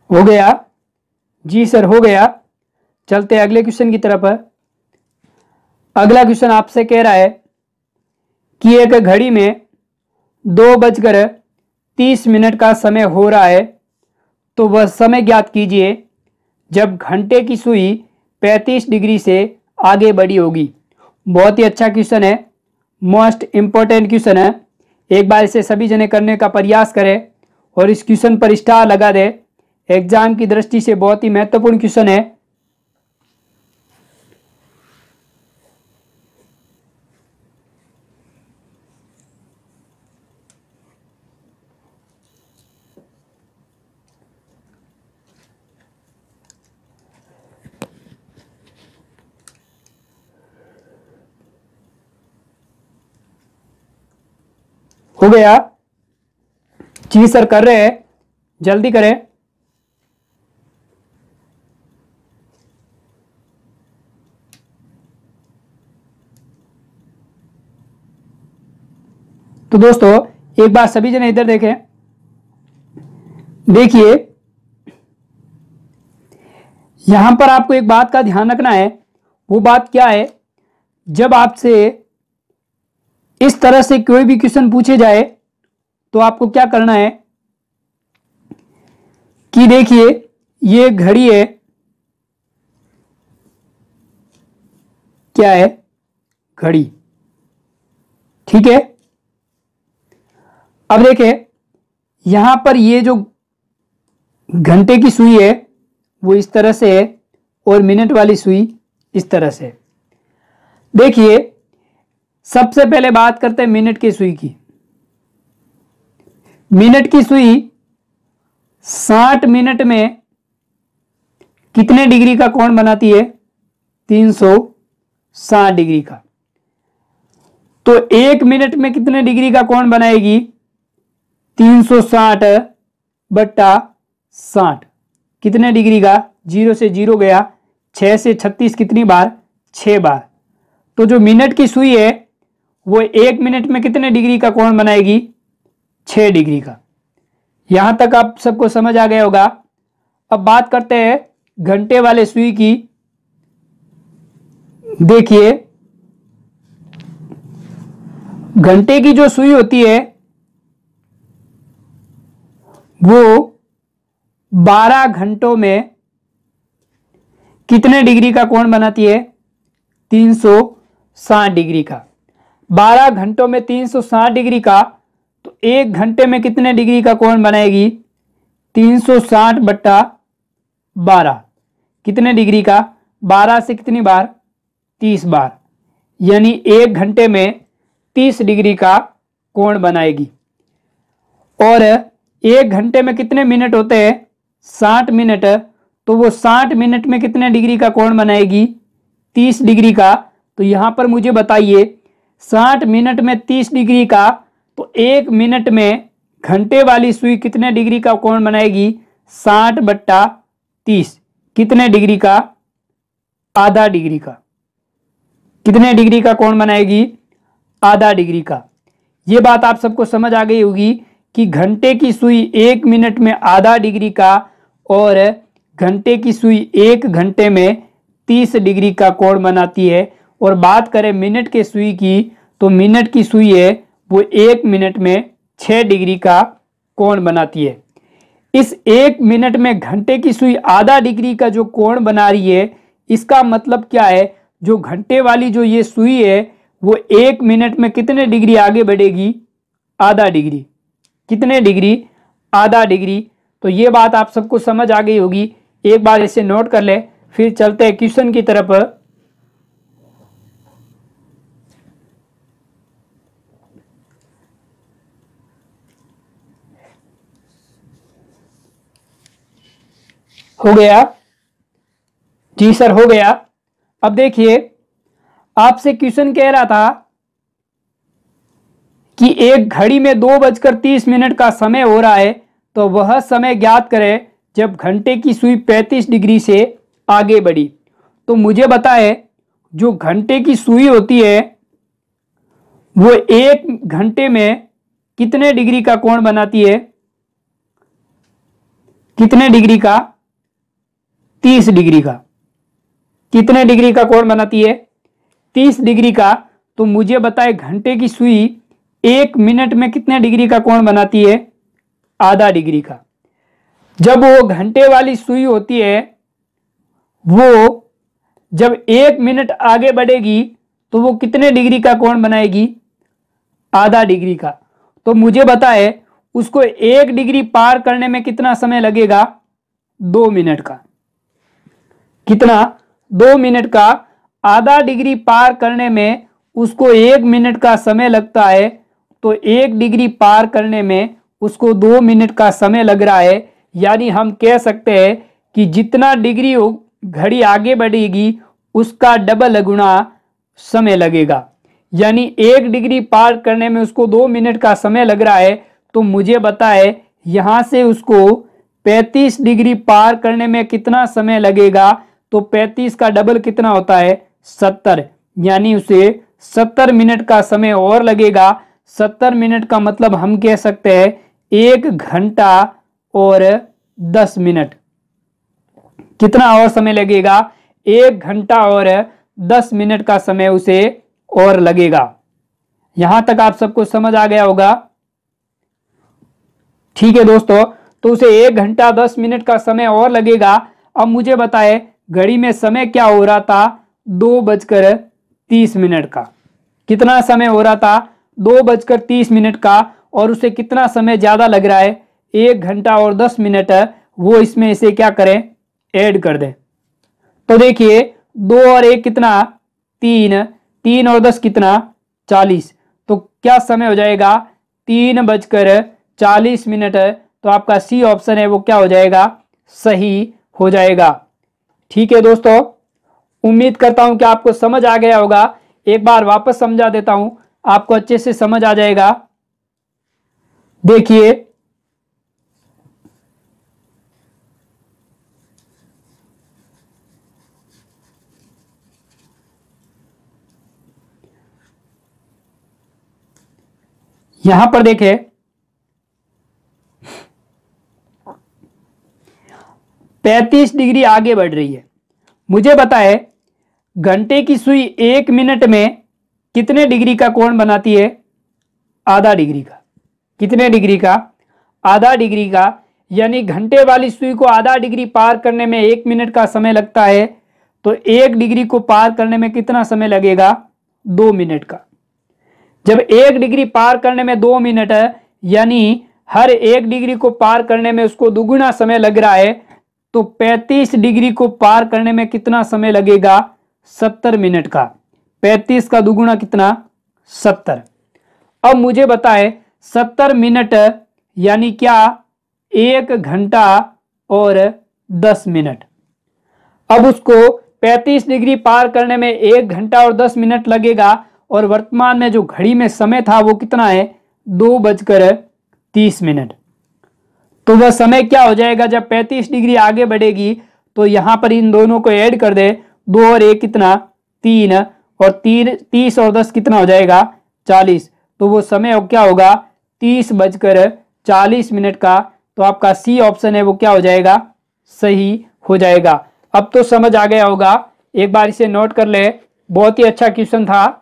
हो गया? जी सर हो गया। चलते अगले क्वेश्चन की तरफ। अगला क्वेश्चन आपसे कह रहा है कि एक घड़ी में 2:30 का समय हो रहा है, तो वह समय ज्ञात कीजिए जब घंटे की सुई 35 डिग्री से आगे बढ़ी होगी। बहुत ही अच्छा क्वेश्चन है, मोस्ट इंपॉर्टेंट क्वेश्चन है। एक बार इसे सभी जने करने का प्रयास करें और इस क्वेश्चन पर स्टार लगा दे। एग्जाम की दृष्टि से बहुत ही महत्वपूर्ण क्वेश्चन है। हो गया? जी सर कर रहे हैं, जल्दी करें। तो दोस्तों एक बार सभी जने इधर देखें। देखिए यहां पर आपको एक बात का ध्यान रखना है। वो बात क्या है, जब आपसे इस तरह से कोई भी क्वेश्चन पूछे जाए तो आपको क्या करना है कि देखिए ये घड़ी है, क्या है, घड़ी। ठीक है। अब देखिए यहां पर ये जो घंटे की सुई है वो इस तरह से है और मिनट वाली सुई इस तरह से है। देखिए सबसे पहले बात करते हैं मिनट की सुई की। मिनट की सुई 60 मिनट में कितने डिग्री का कोण बनाती है? 360 डिग्री का। तो 1 मिनट में कितने डिग्री का कोण बनाएगी? 360 बट्टा 60। कितने डिग्री का? 0 से 0 गया, 6 से 36 कितनी बार? 6 बार। तो जो मिनट की सुई है वो 1 मिनट में कितने डिग्री का कोण बनाएगी? 6 डिग्री का। यहां तक आप सबको समझ आ गया होगा। अब बात करते हैं घंटे वाले सुई की। देखिए घंटे की जो सुई होती है वो 12 घंटों में कितने डिग्री का कोण बनाती है? 360 डिग्री का। 12 घंटों में 360 डिग्री का, तो 1 घंटे में कितने डिग्री का कोण बनाएगी? 360 बट्टा 12। कितने डिग्री का? 12 से कितनी बार? 30 बार। यानी 1 घंटे में 30 डिग्री का कोण बनाएगी। और 1 घंटे में कितने मिनट होते हैं? 60 मिनट। तो वो 60 मिनट में कितने डिग्री का कोण बनाएगी? 30 डिग्री का। तो यहां पर मुझे बताइए 60 मिनट में 30 डिग्री का, तो 1 मिनट में घंटे वाली सुई कितने डिग्री का कोण बनाएगी? 60 बट्टा 30। कितने डिग्री का? आधा डिग्री का। कितने डिग्री का कोण बनाएगी? आधा डिग्री का। ये बात आप सबको समझ आ गई होगी कि घंटे की सुई 1 मिनट में आधा डिग्री का और घंटे की सुई 1 घंटे में 30 डिग्री का कोण बनाती है। और बात करें मिनट के सुई की, तो मिनट की सुई है वो 1 मिनट में 6 डिग्री का कोण बनाती है। इस 1 मिनट में घंटे की सुई आधा डिग्री का जो कोण बना रही है, इसका मतलब क्या है? जो घंटे वाली जो ये सुई है वो 1 मिनट में कितने डिग्री आगे बढ़ेगी? आधा डिग्री। कितने डिग्री? आधा डिग्री। तो ये बात आप सबको समझ आ गई होगी। एक बार इसे नोट कर ले, फिर चलते हैं क्वेश्चन की तरफ। हो गया? जी सर हो गया। अब देखिए आपसे क्वेश्चन कह रहा था कि एक घड़ी में 2:30 का समय हो रहा है, तो वह समय ज्ञात करें जब घंटे की सुई 35 डिग्री से आगे बढ़ी। तो मुझे बताए जो घंटे की सुई होती है वो 1 घंटे में कितने डिग्री का कोण बनाती है? कितने डिग्री का? 30 डिग्री का। कितने डिग्री का कोण बनाती है? 30 डिग्री का। तो मुझे बताए घंटे की सुई 1 मिनट में कितने डिग्री का कोण बनाती है? आधा डिग्री का। जब वो घंटे वाली सुई होती है वो जब 1 मिनट आगे बढ़ेगी तो वो कितने डिग्री का कोण बनाएगी? आधा डिग्री का। तो मुझे बताए उसको 1 डिग्री पार करने में कितना समय लगेगा? 2 मिनट का। कितना? 2 मिनट का। आधा डिग्री पार करने में उसको 1 मिनट का समय लगता है, तो 1 डिग्री पार करने में उसको 2 मिनट का समय लग रहा है। यानी हम कह सकते हैं कि जितना डिग्री घड़ी आगे बढ़ेगी उसका डबल गुना समय लगेगा। यानी 1 डिग्री पार करने में उसको 2 मिनट का समय लग रहा है। तो मुझे बताए यहां से उसको 35 डिग्री पार करने में कितना समय लगेगा? तो 35 का डबल कितना होता है? 70। यानी उसे 70 मिनट का समय और लगेगा। 70 मिनट का मतलब हम कह सकते हैं 1 घंटा और 10 मिनट। कितना और समय लगेगा? 1 घंटा और 10 मिनट का समय उसे और लगेगा। यहां तक आप सबको समझ आ गया होगा। ठीक है दोस्तों, तो उसे 1 घंटा 10 मिनट का समय और लगेगा। अब मुझे बताए घड़ी में समय क्या हो रहा था? 2:30 का। कितना समय हो रहा था? 2:30 का और उसे कितना समय ज़्यादा लग रहा है 1 घंटा और 10 मिनट, वो इसमें इसे क्या करें, ऐड कर दें। तो देखिए 2 और 1 कितना 3, 3 और 10 कितना 40। तो क्या समय हो जाएगा 3:40। तो आपका सी ऑप्शन है वो क्या हो जाएगा, सही हो जाएगा। ठीक है दोस्तों, उम्मीद करता हूं कि आपको समझ आ गया होगा। एक बार वापस समझा देता हूं, आपको अच्छे से समझ आ जाएगा। देखिए यहां पर देखें 35 डिग्री आगे बढ़ रही है। मुझे बताए घंटे की सुई 1 मिनट में कितने डिग्री का कोण बनाती है, आधा डिग्री का। कितने डिग्री का, आधा डिग्री का। यानी घंटे वाली सुई को आधा डिग्री पार करने में 1 मिनट का समय लगता है, तो 1 डिग्री को पार करने में कितना समय लगेगा, 2 मिनट का। जब 1 डिग्री पार करने में 2 मिनट है, यानी हर 1 डिग्री को पार करने में उसको दुगुना समय लग रहा है, तो 35 डिग्री को पार करने में कितना समय लगेगा, 70 मिनट का। 35 का दुगुना कितना, 70। अब मुझे बताए 70 मिनट यानी क्या, 1 घंटा और 10 मिनट। अब उसको 35 डिग्री पार करने में 1 घंटा और 10 मिनट लगेगा, और वर्तमान में जो घड़ी में समय था वो कितना है, 2:30। तो वह समय क्या हो जाएगा, जब 35 डिग्री आगे बढ़ेगी तो यहां पर इन दोनों को ऐड कर दे, 2 और 1 कितना 3, और 30 और 10 कितना हो जाएगा 40। तो वो समय क्या होगा 30:40 का। तो आपका सी ऑप्शन है वो क्या हो जाएगा, सही हो जाएगा। अब तो समझ आ गया होगा, एक बार इसे नोट कर ले, बहुत ही अच्छा क्वेश्चन था।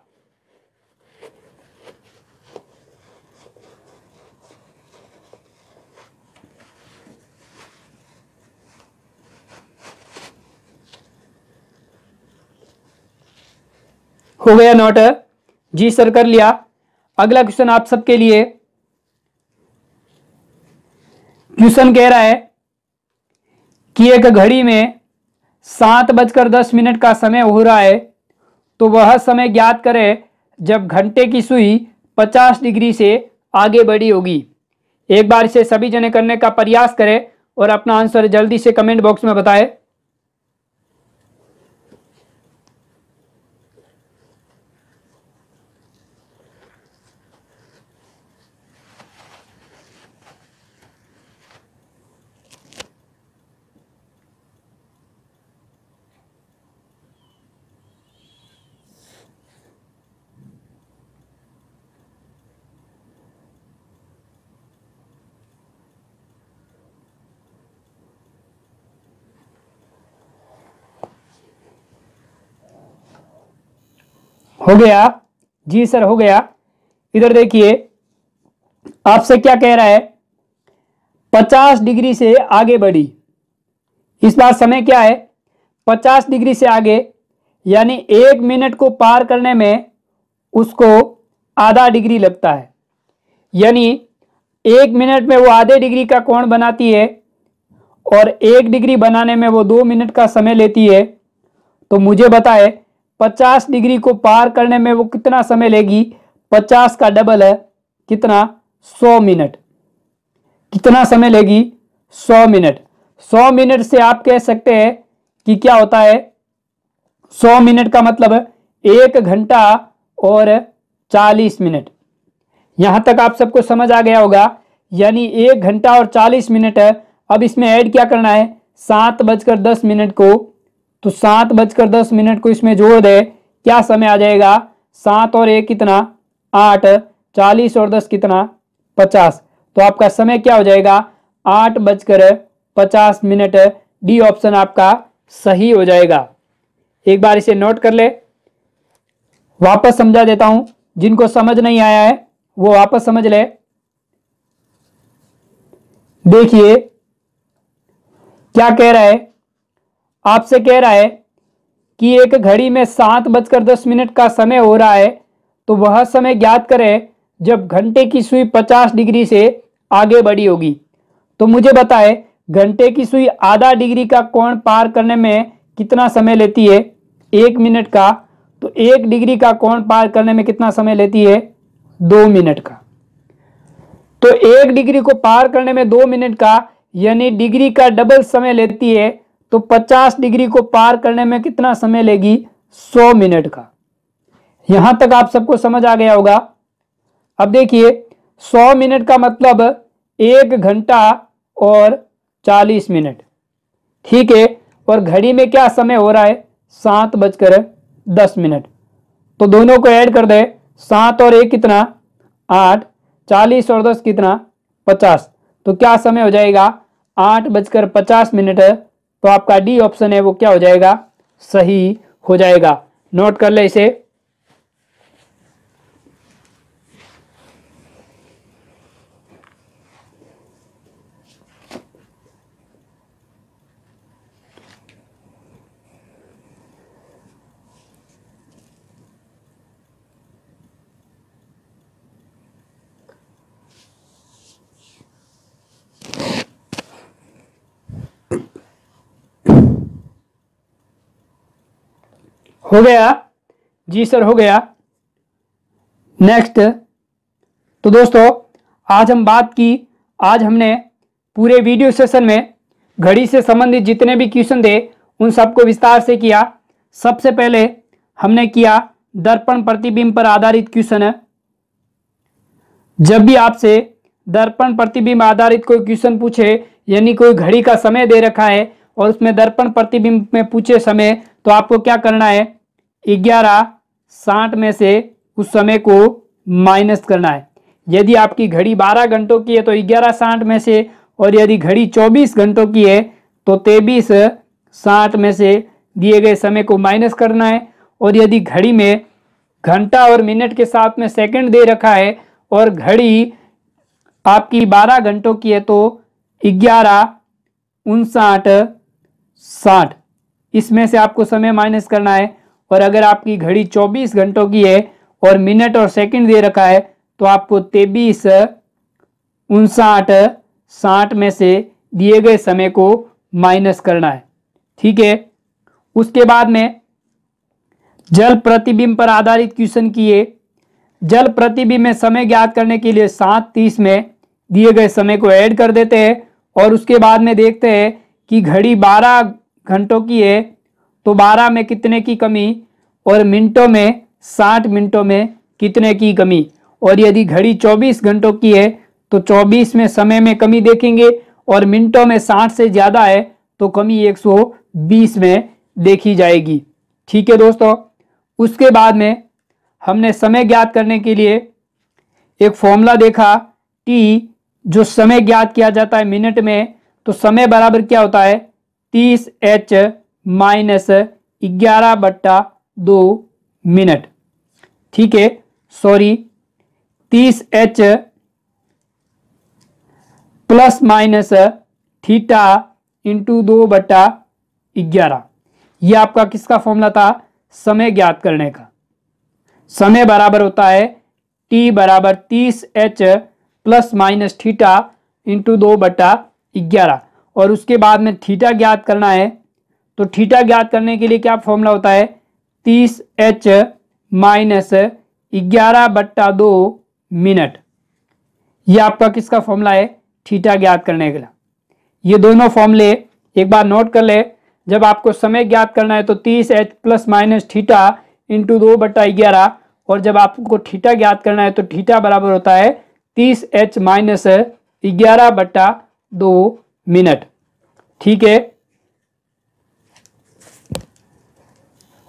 हो गया नोट, जी सर कर लिया। अगला क्वेश्चन आप सबके लिए। क्वेश्चन कह रहा है कि एक घड़ी में 7:10 का समय हो रहा है, तो वह समय ज्ञात करें जब घंटे की सुई 50 डिग्री से आगे बढ़ी होगी। एक बार इसे सभी जने करने का प्रयास करें और अपना आंसर जल्दी से कमेंट बॉक्स में बताएं। हो गया, जी सर हो गया। इधर देखिए आपसे क्या कह रहा है, 50 डिग्री से आगे बढ़ी। इस बार समय क्या है, 50 डिग्री से आगे, यानी 1 मिनट को पार करने में उसको आधा डिग्री लगता है। यानी 1 मिनट में वो आधे डिग्री का कोण बनाती है, और 1 डिग्री बनाने में वो 2 मिनट का समय लेती है। तो मुझे बताए 50 डिग्री को पार करने में वो कितना समय लेगी, 50 का डबल है कितना, 100 मिनट। कितना समय लेगी, 100 मिनट। 100 मिनट से आप कह सकते हैं कि क्या होता है, 100 मिनट का मतलब 1 घंटा और 40 मिनट। यहां तक आप सबको समझ आ गया होगा, यानी 1 घंटा और 40 मिनट है। अब इसमें ऐड क्या करना है, 7:10 को, तो 7:10 को इसमें जोड़ दे, क्या समय आ जाएगा, 7 और 1 कितना 8, 40 और 10 कितना 50। तो आपका समय क्या हो जाएगा 8:50। डी ऑप्शन आपका सही हो जाएगा। एक बार इसे नोट कर ले, वापस समझा देता हूं, जिनको समझ नहीं आया है वो वापस समझ ले। देखिए क्या कह रहा है, आपसे कह रहा है कि एक घड़ी में 7:10 का समय हो रहा है, तो वह समय ज्ञात करें जब घंटे की सुई 50 डिग्री से आगे बढ़ी होगी। तो मुझे बताए घंटे की सुई आधा डिग्री का कोण पार करने में कितना समय लेती है? 1 मिनट का। तो 1 डिग्री का कोण पार करने में कितना समय लेती है? 2 मिनट का। तो 1 डिग्री को पार करने में 2 मिनट का, यानी डिग्री का डबल समय लेती है। तो 50 डिग्री को पार करने में कितना समय लेगी? 100 मिनट का। यहां तक आप सबको समझ आ गया होगा। अब देखिए 100 मिनट का मतलब 1 घंटा और 40 मिनट। ठीक है। और घड़ी में क्या समय हो रहा है? 7:10। तो दोनों को ऐड कर दे। 7 और 1 कितना? 8। 40 और 10 कितना? 50। तो क्या समय हो जाएगा? 8:50। तो आपका डी ऑप्शन है वो क्या हो जाएगा? सही हो जाएगा। नोट कर ले इसे। हो गया? जी सर हो गया। नेक्स्ट। तो दोस्तों आज हमने पूरे वीडियो सेशन में घड़ी से संबंधित जितने भी क्वेश्चन थे उन सबको विस्तार से किया। सबसे पहले हमने किया दर्पण प्रतिबिंब पर आधारित क्वेश्चन। जब भी आपसे दर्पण प्रतिबिंब आधारित कोई क्वेश्चन पूछे, यानी कोई घड़ी का समय दे रखा है और उसमें दर्पण प्रतिबिंब में पूछे समय, तो आपको क्या करना है? 11:60 में से उस समय को माइनस करना है। यदि आपकी घड़ी 12 घंटों की है तो 11:60 में से, और यदि घड़ी 24 घंटों की है तो 23:60 में से दिए गए समय को माइनस करना है। और यदि घड़ी में घंटा और मिनट के साथ में सेकंड दे रखा है और घड़ी आपकी 12 घंटों की है तो 11:59:60 इसमें से आपको समय माइनस करना है। और अगर आपकी घड़ी 24 घंटों की है और मिनट और सेकंड दे रखा है तो आपको 23:59:60 में से दिए गए समय को माइनस करना है। ठीक है। उसके बाद में जल प्रतिबिंब पर आधारित क्वेश्चन किए। जल प्रतिबिंब में समय ज्ञात करने के लिए 7:30 में दिए गए समय को ऐड कर देते हैं और उसके बाद में देखते हैं कि घड़ी 12 घंटों की है तो 12 में कितने की कमी, और मिनटों में 60 मिनटों में कितने की कमी। और यदि घड़ी 24 घंटों की है तो 24 में समय में कमी देखेंगे और मिनटों में 60 से ज़्यादा है तो कमी 120 में देखी जाएगी। ठीक है दोस्तों। उसके बाद में हमने समय ज्ञात करने के लिए एक फॉर्मूला देखा टी, जो समय ज्ञात किया जाता है मिनट में। तो समय बराबर क्या होता है? 30h minus 11/2 minute. ठीक है। Sorry, 30h plus minus theta into 2/11। यह आपका किसका फॉर्मूला था? समय ज्ञात करने का। समय बराबर होता है टी बराबर 30h plus minus theta into 2/11। और उसके बाद में थीटा ज्ञात करना है। तो थीटा ज्ञात करने के लिए क्या फॉर्मूला होता है? 30h minus 11/2 minute. यह आपका किसका फॉर्मूला है? थीटा ज्ञात करने के लिए। ये दोनों फॉर्मूले एक बार नोट कर ले। जब आपको समय ज्ञात करना है तो 30h plus minus theta into 2/11, और जब आपको थीटा ज्ञात करना है तो थीटा बराबर होता है 30h माइनस 11/2 मिनट। ठीक है।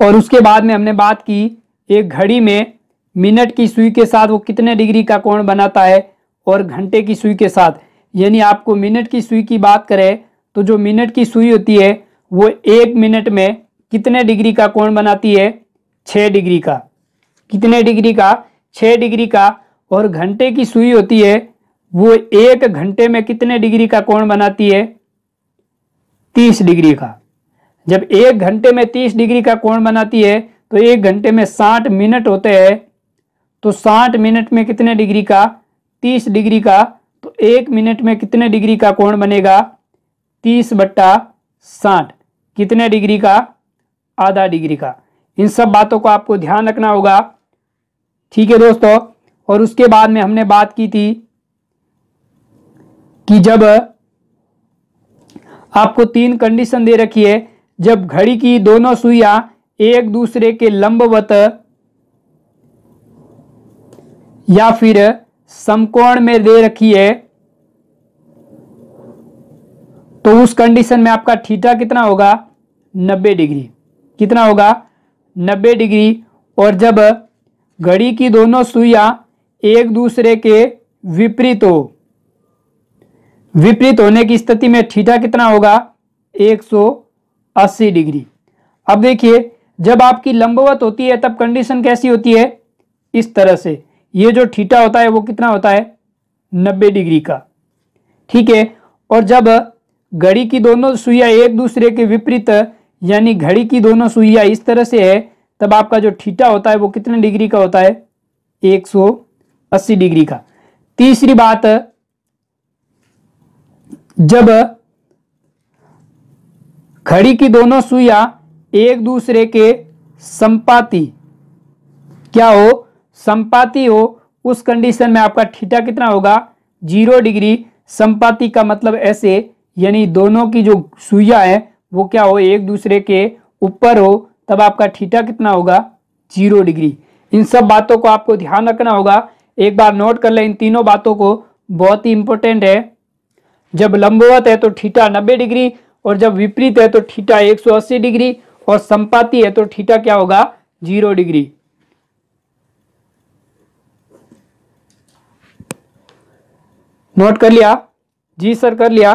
और उसके बाद में हमने बात की एक घड़ी में मिनट की सुई के साथ वो कितने डिग्री का कोण बनाता है और घंटे की सुई के साथ। यानी आपको मिनट की सुई की बात करें तो जो मिनट की सुई होती है वो 1 मिनट में कितने डिग्री का कोण बनाती है? 6 डिग्री का। कितने डिग्री का? 6 डिग्री का। और घंटे की सुई होती है वो 1 घंटे में कितने डिग्री का कोण बनाती है? 30 डिग्री का। जब 1 घंटे में 30 डिग्री का कोण बनाती है तो 1 घंटे में 60 मिनट होते हैं। तो 60 मिनट में कितने डिग्री का, 30 डिग्री का। तो 1 मिनट में कितने डिग्री का कोण बनेगा, 30/60, कितने डिग्री का, आधा डिग्री का। इन सब बातों को आपको ध्यान रखना होगा, ठीक है दोस्तों। और उसके बाद में हमने बात की थी कि जब आपको 3 कंडीशन दे रखी है, जब घड़ी की दोनों सुइयां एक दूसरे के लंबवत या फिर समकोण में दे रखी है, तो उस कंडीशन में आपका थीटा कितना होगा, 90 डिग्री। कितना होगा, 90 डिग्री। और जब घड़ी की दोनों सुइयां एक दूसरे के विपरीत होने की स्थिति में थीटा कितना होगा, 180 डिग्री। अब देखिए, जब आपकी लंबवत होती है तब कंडीशन कैसी होती है, इस तरह से। ये जो थीटा होता है वो कितना होता है, 90 डिग्री का, ठीक है। और जब घड़ी की दोनों सुइयां एक दूसरे के विपरीत, यानी घड़ी की दोनों सुइयां इस तरह से है, तब आपका जो थीटा होता है वो कितने डिग्री का होता है, 180 डिग्री का। तीसरी बात, जब घड़ी की दोनों सुइयां एक दूसरे के संपाती क्या हो, संपाती हो, उस कंडीशन में आपका थीटा कितना होगा, 0 डिग्री। संपाती का मतलब ऐसे, यानी दोनों की जो सुइयां है वो क्या हो, एक दूसरे के ऊपर हो, तब आपका थीटा कितना होगा, 0 डिग्री। इन सब बातों को आपको ध्यान रखना होगा, एक बार नोट कर लें इन तीनों बातों को, बहुत ही इंपॉर्टेंट है। जब लंबवत है तो थीटा 90 डिग्री, और जब विपरीत है तो थीटा 180 डिग्री, और संपाती है तो थीटा क्या होगा, 0 डिग्री। नोट कर लिया? जी सर, कर लिया।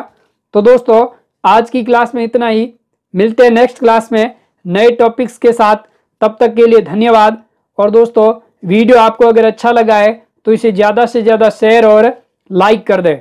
तो दोस्तों आज की क्लास में इतना ही, मिलते हैं नेक्स्ट क्लास में नए टॉपिक्स के साथ। तब तक के लिए धन्यवाद। और दोस्तों वीडियो आपको अगर अच्छा लगा है तो इसे ज़्यादा से ज़्यादा शेयर और लाइक कर दें।